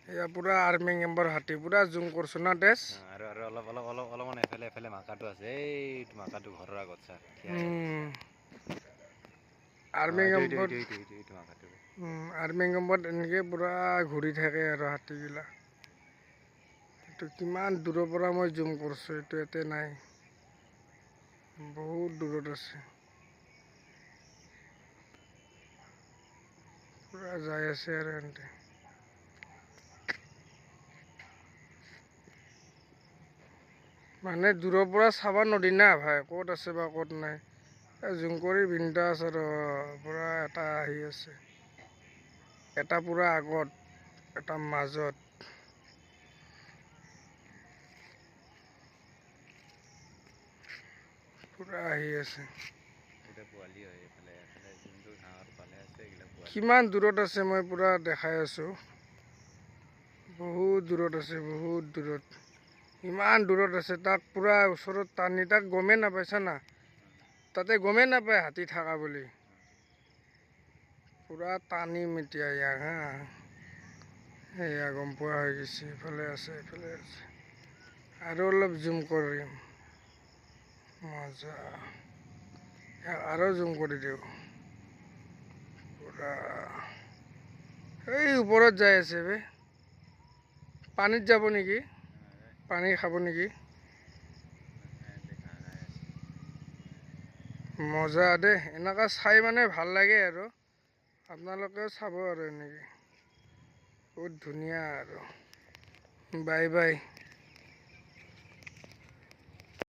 এয়া পুৰা আৰ্মি কেম্পৰ হাতী পুৰা জুম কৰছো না তেজ আৰু অলপমান এফালে মাকাটো আছে এইটো মাকাটো ঘৰৰ আগত চা আৰ্মি কেম্পত এইটো মাকাটো আৰ্মি কেম্পত এনেকৈ পুৰা ঘূৰি থাকে আৰু হাতীগিলা এইটো কিমান দূৰৰ পৰা মই জুম কৰছো এইটো ইয়াতে নাই বহুত দূৰত আছে পুৰা যাই আছে আৰু এনতে মানে দূৰৰ পৰা চাব নদী না ভাই ক'ত আছে বা ক'ত নাই জুম কৰি বিন্দাছ আৰু পুৰা এটা আহি আছে এটা পুৰা আগত এটা মাজত পুৰা আহি আছে কিমান দূৰত আছে মই পুৰা দেখাই আছো বহুত দূৰত আছে বহুত দূৰত ইমান দূৰত আছে তাক পুৰা ওচৰত টানি তাক গমেই নাপাইছা না তাতে গমেই নাপায় হাতী থাকা বুলি পুৰা টানি এতিয়া ইয়াক হা এয়া গম পোৱা হৈ গৈছে এইফালে আছে আৰু অলপ জুম কৰিম মজা আৰু জুম কৰি দিওঁ পুৰা এই ওপৰত যাই আছে বে পানীত যাব নেকি পানী খাব নেকি মজা দে এনেকুৱা চাই মানে ভাল লাগে আৰু আপোনালোকেও চাব আৰু এনেকৈ বহুত ধুনীয়া আৰু বাই বাই